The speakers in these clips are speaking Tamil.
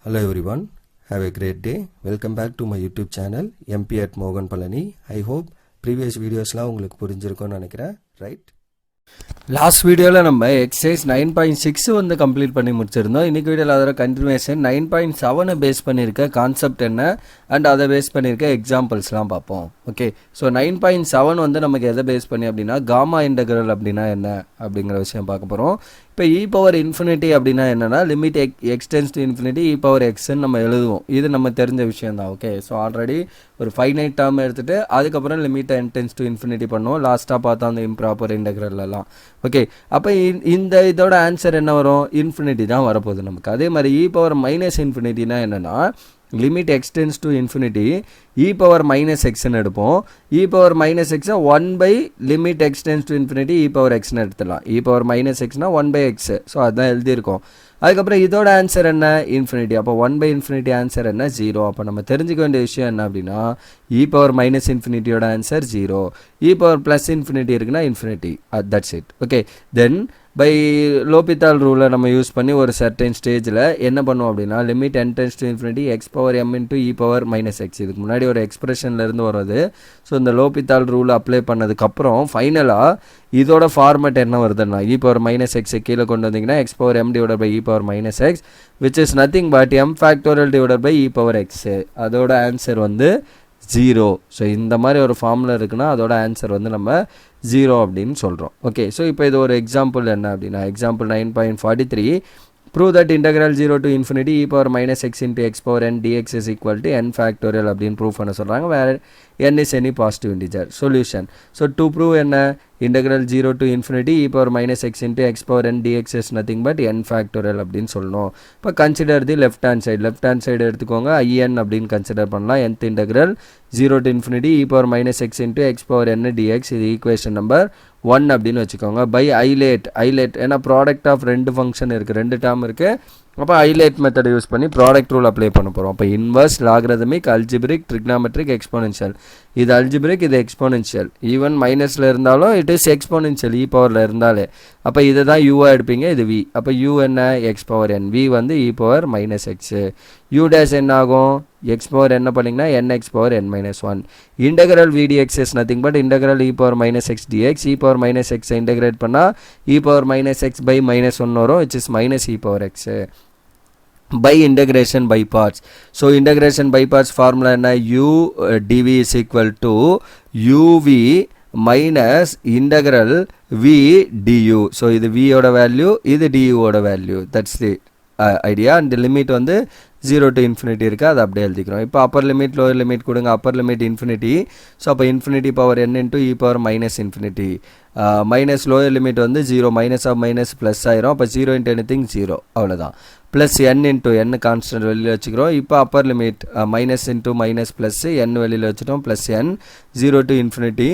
Hello everyone, have a great day. Welcome back to my YouTube channel MP at Mogan Palani. I hope previous videosலாம் உங்களுக்கு புரிஞ்சிருக்கும்னு நினைக்கிறேன், ரைட்? லாஸ்ட் வீடியோவில் நம்ம எக்ஸசைஸ் 9.6 வந்து கம்ப்ளீட் பண்ணி முடிச்சிருந்தோம். இன்றைக்கி வீடியோவில் அதோட கண்டினியூஷன் 9.7 பேஸ் பண்ணியிருக்க கான்செப்ட் என்ன அண்ட் அதை பேஸ் பண்ணியிருக்க எக்ஸாம்பிள்ஸ்லாம் பார்ப்போம். ஓகே, ஸோ 9.7 வந்து நமக்கு எதை பேஸ் பண்ணி அப்படின்னா காமா இன்டெக்ரல் அப்படின்னா என்ன அப்படிங்கிற விஷயம் பார்க்க போகிறோம். இப்போ இ பவர் இன்ஃபினிட்டி அப்படின்னா என்னென்னா limit x tends to infinity e power எக்ஸ்ன்னு நம்ம எழுதுவோம். இது நம்ம தெரிஞ்ச விஷயம் தான். ஓகே, ஸோ ஆல்ரெடி ஒரு ஃபைனைட் டேர்ம் எடுத்துகிட்டு அதுக்கப்புறம் லிமிட் என்டென்ஸ் டு இன்ஃபினிட்டி பண்ணுவோம். லாஸ்ட்டாக பார்த்தா அந்த இம்ப்ராப்பர் இன்டெக்ரல்லாம். ஓகே, அப்போ இதோட ஆன்சர் என்ன வரும்? இன்ஃபினிட்டி தான் வரப்போகுது நமக்கு. அதே மாதிரி இ பவர் மைனஸ் இன்ஃபினிட்டினா என்னென்னா limit x tends to infinity e power minus எக்ஸ்ன்னு எடுப்போம். இ பவர் மைனஸ் எக்ஸை 1 limit x tends to infinity e power எக்ஸ்ன்னு எடுத்துடலாம். இ பவர் மைனஸ் எக்ஸ்னா 1/x. ஸோ அதுதான் எழுதியிருக்கோம். அதுக்கப்புறம் இதோட ஆன்சர் என்ன? இன்ஃபினிட்டி. அப்போ 1/infinity ஆன்சர் என்ன? 0. அப்போ நம்ம தெரிஞ்சுக்க வேண்டிய விஷயம் என்ன அப்படின்னா இ பவர் மைனஸ் இன்ஃபினிட்டியோட answer 0. E power plus infinity இருக்குன்னா infinity. That's it. Okay, then by L'Hopital ரூலை நம்ம யூஸ் பண்ணி ஒரு சர்டைன் ஸ்டேஜில் என்ன பண்ணுவோம் அப்படின்னா limit n tends to infinity X power M into e power minus X. இதுக்கு முன்னாடி ஒரு எக்ஸ்பிரஷன்லேருந்து வர்றது. ஸோ இந்த லோபித்தால் ரூல் அப்ளை பண்ணதுக்கப்புறம் ஃபைனலாக இதோட ஃபார்மேட் என்ன வருதுன்னா இ பவர் மைனஸ் எக்ஸை கீழே கொண்டு வந்தீங்கன்னா x power m divided by e power minus x which is nothing but m factorial divided by e power x. அதோட ஆன்சர் வந்து 0. ஸோ இந்த மாதிரி ஒரு ஃபார்முலா இருக்குன்னா அதோட ஆன்சர் வந்து நம்ம 0 அப்படின்னு சொல்கிறோம். ஓகே, ஸோ இப்போ இது ஒரு எக்ஸாம்பிள் என்ன அப்படின்னா example 9.43 prove that integral 0 to infinity e power minus x into x power n dx is equal to n factorial அப்படின்னு ப்ரூவ் பண்ண சொல்கிறாங்க. வேறு n is any positive integer. Solution. So to prove என்ன integral 0 to infinity e power minus x into x power n dx is nothing but n factorial அப்படின்னு சொல்லணும். இப்போ consider the left hand side எடுத்துக்கோங்க. in அப்படின்னு கன்சிடர் பண்ணலாம். nth integral 0 to infinity e power minus x into x power n dx இது ஈக்குவேஷன் நம்பர் 1 அப்படின்னு வச்சுக்கோங்க. பை ஐலேட் ஏன்னா ப்ராடக்ட் ஆஃப் ரெண்டு ஃபங்க்ஷன் இருக்குது, ரெண்டு டேர்ம் இருக்குது. அப்போ ஐலேட் மெத்தடை யூஸ் பண்ணி ப்ராடக்ட் ரூல் அப்ளை பண்ண போகிறோம். அப்போ inverse, logarithmic, algebraic, trigonometric, exponential. இது அல்ஜிபிரிக், இது எக்ஸ்போனென்ஷியல். ஈவன் மைனஸில் இருந்தாலும் இட் இஸ் எக்ஸ்போனென்ஷியல் இ பவரில் இருந்தாலே. அப்போ இதை தான் யூவாக எடுப்பீங்க, இது வி. அப்போ யூ என்ன? X power n. வி வந்து e power minus x. U dash என்ன ஆகும்? எக்ஸ் பவர் என்ன பண்ணிங்கன்னா n x power n minus 1. Integral v dx is nothing but integral e power minus x dx. E power minus எக்ஸை இன்டெகிரேட் பண்ணால் e power minus x by minus 1 வரும், which is minus e power x. by integration by parts. So integration by parts formula என்ன? u dv is equal to uv minus integral v du. So இது v ஓட வேல்யூ, இது du ஓட value. That's the idea. And the limit வந்து 0 to infinity இருக்குது, அது அப்படியே எழுதிக்கிறோம். இப்போ அப்பர் லிமிட் லோயர் லிமிட் கொடுங்க. Upper limit infinity. ஸோ அப்போ infinity power n into e power minus infinity. Minus lower limit வந்து 0, மைனஸ் ஆஃப் மைனஸ் ப்ளஸ் ஆயிரும். அப்போ 0 இன்ட்டு எனிதிங் 0, அவ்வளோதான். Plus n into n constant வெளியில் வச்சுக்கிறோம். இப்போ upper limit minus into minus plus n வெளியில் வச்சுட்டோம். Plus n 0 to infinity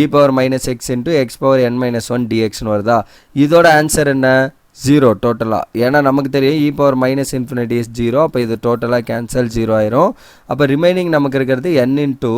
e power minus X into X power n minus 1 டிஎக்ஸ்னு வருதா? இதோட ஆன்சர் என்ன? 0 டோட்டலாக. ஏன்னா நமக்கு தெரியும் இ பவர் மைனஸ் இன்ஃபினிட்டி இஸ் 0. அப்போ இது டோட்டலாக கேன்சல் 0 ஆயிரும். அப்போ ரிமைனிங் நமக்கு இருக்கிறது n into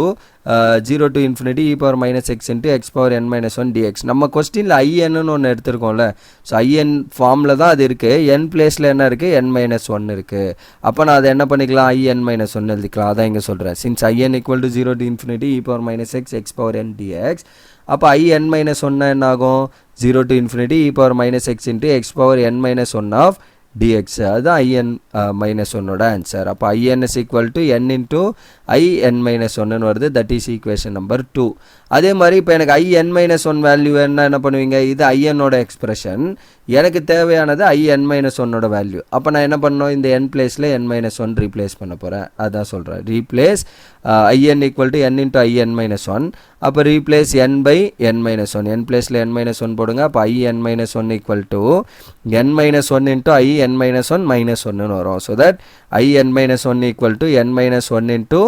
0 to infinity e power minus X into X power n minus 1 dx. நம்ம கொஸ்டினில் ஐஎன்னு ஒன்று எடுத்துருக்கோம்ல. ஸோ ஐஎன் ஃபார்மில் தான் அது இருக்குது. n பிளேஸில் என்ன இருக்குது? n மைனஸ் 1 இருக்குது. அப்போ நான் அதை என்ன பண்ணிக்கலாம்? ஐஎன் மைனஸ் 1 எழுதிக்கலாம். அதான் இங்கே சொல்கிறேன். Since I n equal to 0 to infinity e power minus x x power n dx. அப்போ ஐஎன் மைனஸ் 1 என்ன ஆகும்? 0 to infinity e power minus x into x power n minus 1 of dx. அதுதான் in மைனஸ் 1ஓட ஆன்சர். அப்போ in is equal to n into in minus 1 வருது. That is equation number 2. அதே மாதிரி இப்போ எனக்கு in மைனஸ் 1 வேல்யூ என்ன பண்ணுவீங்க? இது inஓட எக்ஸ்பிரஷன். எனக்கு தேவையானது in மைனஸ் 1ஓட வேல்யூ. அப்போ நான் என்ன பண்ணணும்? இந்த n பிளேஸில் n மைனஸ் 1 ரீப்ளேஸ் பண்ண போகிறேன். அதான் சொல்கிறேன். Replace in equal to n into in minus 1. அப்போ replace n by n minus 1. n பிளேஸில் n மைனஸ் 1 போடுங்க. அப்போ in minus 1 equal to n minus 1 into n minus 1 minus 1ன்னு வரும். So that in minus 1 equal to n minus 1 into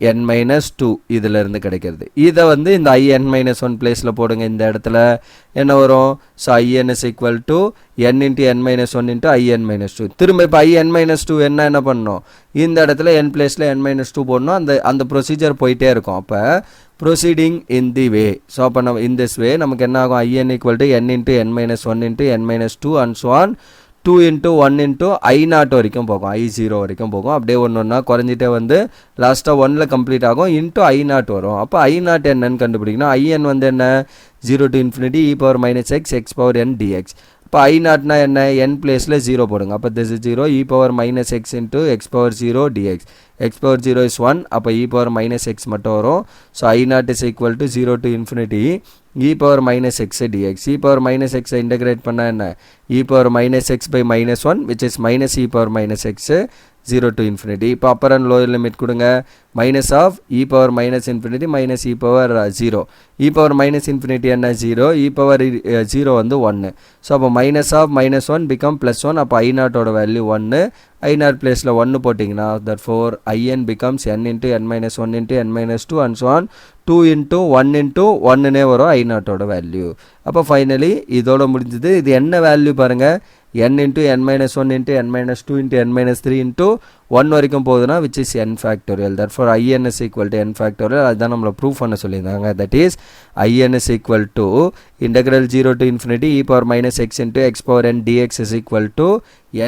in minus 2 இதிலிருந்து கிடைக்கிறது. இதை வந்து இந்த in மைனஸ் 1 பிளேஸில் போடுங்க. இந்த இடத்துல என்ன வரும்? So in is equal to n into n minus 1 into in minus 2. திரும்ப இப்போ in மைனஸ் 2 என்ன பண்ணணும்? இந்த இடத்துல n பிளேஸில் n மைனஸ் 2 போடணும். அந்த ப்ரொசீஜர் போயிட்டே இருக்கும். அப்போ ப்ரொசீடிங் இன் தி வே. ஸோ அப்போ நம்ம இன் திஸ் வே நமக்கு என்ன ஆகும்? in equal to n into n minus 1 into n minus 2 and so on 2 into 1 into I0 வரைக்கும் போகும், I0 வரைக்கும் போகும். அப்படியே ஒன்றா குறைஞ்சிட்டே வந்து லாஸ்ட்டாக 1ல் கம்ப்ளீட் ஆகும், இன்ட்டு I0 வரும். அப்போ I0 என்னன்னு கண்டுபிடிக்கணும். IN வந்து என்ன, 0 to infinity e power minus x x power n dx. இப்போ I0னா என்ன, n பிளேஸில் 0 போடுங்க. அப்போ this is 0 e power minus x into x power 0 dx. x power 0 is 1, அப்போ e power minus x மட்டும் வரும். So I0 is equal to 0 to infinity e power minus x dx. e power minus x integrate பண்ணா என்ன, e power minus x by minus 1 which is minus e power minus x 0 to infinity. இப்போ upper and lower limit கொடுங்க, minus of e power minus infinity minus e power 0. e power minus infinity என்ன 0, e power 0 வந்து 1. ஸோ அப்போ minus of minus 1 become plus 1. அப்போ I0 ஓட வேல்யூ 1, I0 பிளேஸில் 1 போட்டிங்கன்னா therefore IN becomes n into n minus 1 into n minus 2 and so on. 2 into 1 into 1னே வரும் I0 ஓட வேல்யூ. அப்போ ஃபைனலி இதோட முடிஞ்சது. இது என்ன வேல்யூ பாருங்கள், n into n minus 1 into n minus 2 into n minus 3 into 1 வரைக்கும் போகுதுன்னா which is n factorial. therefore IN is equal to n factorial. அதுதான் நம்மளை ப்ரூஃப் பண்ண சொல்லியிருந்தாங்க. that is IN is equal to integral 0 to infinity e power minus x into x power n dx is equal to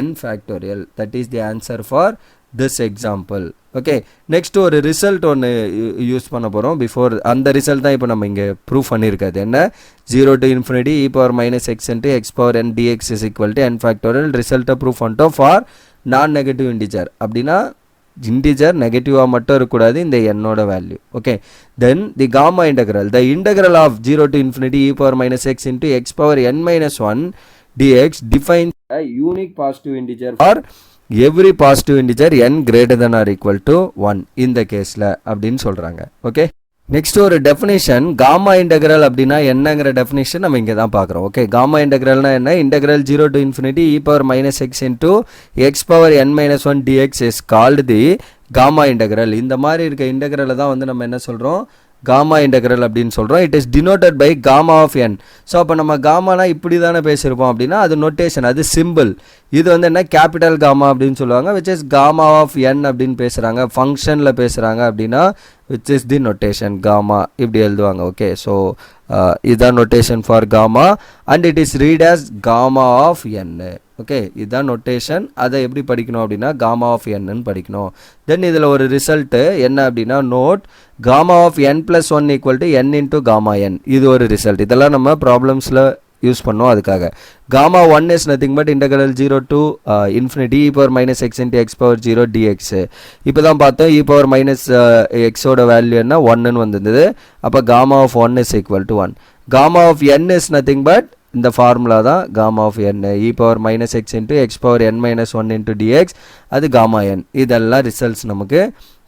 n factorial. that is the answer for this example. Okay, next ஒரு ரிசல்ட் ஒன்று யூஸ் பண்ண போகிறோம். பிஃபோர் அந்த ரிசல்ட் தான் இப்போ நம்ம இங்கே ப்ரூஃப் பண்ணியிருக்காது. என்ன, 0 to infinity e power minus x into x power n dx is equal to n factorial. ரிசல்ட்டை ப்ரூஃப் பண்ணிட்டோம் ஃபார் நான் நெகட்டிவ் இன்டிஜர். அப்படின்னா இன்டிஜர் நெகட்டிவாக மட்டும் இருக்கக்கூடாது இந்த என்னோட value. Okay, then the gamma integral, the integral of 0 to infinity e power minus x into x power n minus 1 dx defines a unique positive integer for every positive integer n greater than or equal to 1 இந்த கேஸில் அப்படின்னு சொல்கிறாங்க. ஓகே, நெக்ஸ்ட் ஒரு டெஃபினேஷன், காமா இன்டெக்ரல் அப்படின்னா என்னங்கிற டெஃபினேஷன் நம்ம இங்கே தான் பார்க்குறோம். ஓகே, காமா இன்டெக்ரல்னா என்ன, integral 0 to infinity e power minus x into x power n minus 1 dx is called the gamma integral. இந்த மாதிரி இருக்க இன்டெக்ரலை தான் வந்து நம்ம என்ன சொல்கிறோம், காமா இன்டெக்ரல் அப்படின்னு சொல்கிறோம். It is denoted by gamma of n. So அப்போ நம்ம காமானா இப்படி தானே பேசியிருப்போம் அப்படின்னா அது நொட்டேஷன், அது சிம்பிள். இது வந்து என்ன, கேபிட்டல் காமா அப்படின்னு சொல்லுவாங்க. Which is gamma of n அப்படின்னு பேசுகிறாங்க, ஃபங்க்ஷனில் பேசுகிறாங்க அப்படின்னா which is the notation gamma இப்படி எழுதுவாங்க. ஓகே, ஸோ இதுதான் notation for gamma and it is read as gamma of n. Okay, இதுதான் நொட்டேஷன். அதை எப்படி படிக்கணும் அப்படின்னா காமா ஆஃப் என்னு படிக்கணும். தென் இதில் ஒரு ரிசல்ட்டு என்ன அப்படின்னா, note gamma of n plus 1 equal to n into gamma n. இது ஒரு ரிசல்ட். இதெல்லாம் நம்ம ப்ராப்ளம்ஸில் யூஸ் பண்ணோம். அதுக்காக gamma 1 is nothing but integral 0 to infinity e power minus x into x power 0 dx. இப்போ தான் பார்த்தோம் e power minus xோட வேல்யூ என்ன 1ன்னு வந்திருந்தது. அப்போ gamma of 1 is equal to 1. Gamma of n is nothing but இந்த ஃபார்முலா தான் gamma of n, e power minus x into x power n minus 1 into dx, அது காமா n. இதெல்லாம் ரிசல்ட்ஸ் நமக்கு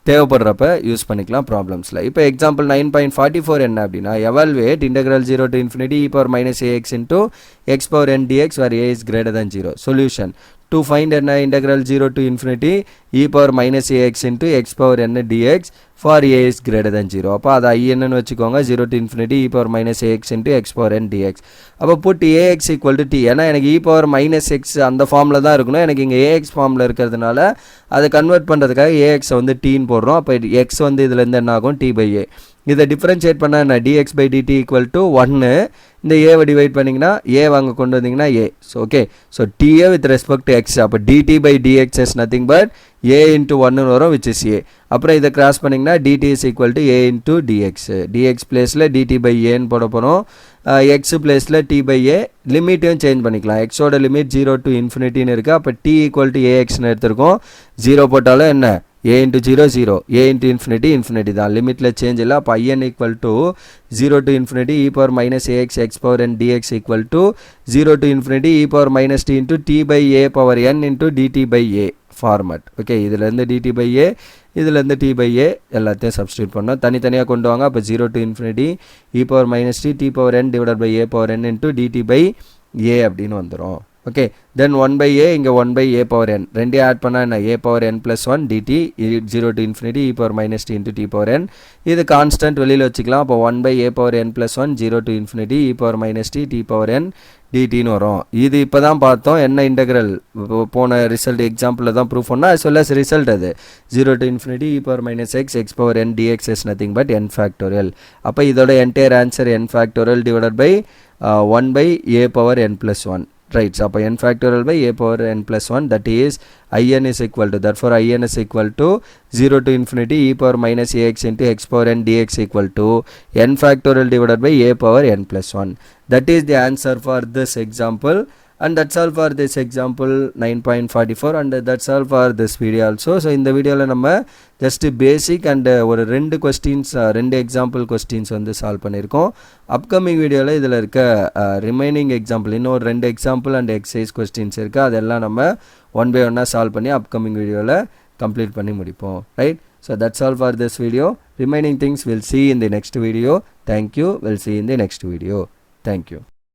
தேவைப்படுறப்ப யூஸ் பண்ணிக்கலாம் ப்ராப்ளம்ஸில். இப்போ எக்ஸாம்பிள் 9.44 என்ன அப்படின்னா, evaluate integral 0 to infinity e power minus ax into x power n dx where a is greater than 0. Solution to find என்ன, integral 0 to infinity e power minus ax into x power n dx for a is greater than 0. அப்போ அதை ஐஎன்னு வச்சுக்கோங்க, 0 to infinity e power minus ax into x power n dx. அப்போ put ax equal to t. ஏன்னா எனக்கு e power minus x அந்த ஃபார்மில் தான் இருக்கணும், எனக்கு இங்கே ax ஃபார்மில் இருக்கிறதுனால அதை கன்வெர்ட் பண்ணுறதுக்காக ax வந்து tன்னு போடுறோம். அப்போ x வந்து இதுலேருந்து என்ன ஆகும், t by a. இதை டிஃப்ரென்ஷியேட் பண்ணால் என்ன, dx by dt equal to 1. இந்த ஏவை டிவைட் பண்ணிங்கன்னா ஏ வாங்க கொண்டு வந்தீங்கன்னா a. So okay, so da with respect to x. அப்போ dt by dx is nothing but a into 1 வரும் விச் இஸ் ஏ. அப்புறம் இதை கிராஸ் பண்ணிங்கன்னா dt is equal to a into dx. Dx பிளேஸில் டிடி பை ஏன்னு போட போகிறோம், எக்ஸ் பிளேஸில் டி பை ஏ. லிமிட்டையும் சேஞ்ச் பண்ணிக்கலாம். எக்ஸோட லிமிட் 0 to infinity இருக்குது. அப்போ டி ஈக்குவல் டு ஏஎக்ஸ்னு எடுத்திருக்கோம். 0 போட்டாலும் என்ன, a into 0 0, a into infinity infinity தான், லிமிட்டில் சேஞ்ச் இல்லை. அப்போ in equal to 0 to infinity e power minus ax x power n dx equal to 0 to infinity e power minus t into t by a power n into dt by a format. Okay, இதுலேருந்து dt by a, இதுலேருந்து t by a எல்லாத்தையும் சப்ஸ்டியூட் பண்ணோம், தனித்தனியாக கொண்டு வாங்க. அப்போ 0 to infinity e power minus t t power n divided by a power n into dt by a அப்படின்னு வந்துடும். ஓகே, தென் 1 by a, இங்கே 1 by a power n, ரெண்டையும் ஆட் பண்ணால் என்ன, a power n plus 1 dt 0 to infinity e power minus t into t power n. இது கான்ஸ்டன்ட் வெளியில் வச்சுக்கலாம். அப்போ 1 by a power n plus 1 0 to infinity e power minus t t power n dtன்னு வரும். இது இப்போ தான் பார்த்தோம் என்ன இன்டெக்ரல், போன ரிசல்ட் எக்ஸாம்பிளில் தான் ப்ரூஃப் பண்ணால் as well as ரிசல்ட் அது 0 to infinity e power minus x x power n dx is nothing but n factorial. அப்போ இதோட entire answer n factorial divided by 1 by a power n plus 1. right? So n factorial by a power n plus 1, that is in is equal to, therefore in is equal to 0 to infinity e power minus ax into x power n dx equal to n factorial divided by a power n plus 1. That is the answer for this example, and that's all for this example 9.44, and that's all for this video also. So இந்த வீடியோவில் நம்ம ஜஸ்ட் பேசிக் அண்ட் ஒரு 2 கொஸ்டின்ஸ் 2 எக்ஸாம்பிள் கொஸ்டின்ஸ் வந்து சால்வ் பண்ணியிருக்கோம். அப்கமிங் வீடியோவில் இதில் இருக்க ரிமைனிங் எக்ஸாம்பிள் இன்னும் ஒரு 2 எக்ஸாம்பிள் அண்ட் எக்ஸசைஸ் கொஸ்டின்ஸ் இருக்குது, அதெல்லாம் நம்ம ஒன் பை ஒன்னாக சால்வ் பண்ணி அப்கமிங் வீடியோவில் கம்ப்ளீட் பண்ணி முடிப்போம், right? So that's all for this video. Remaining things we'll see in the next video. Thank you. We'll see in the next video. Thank you.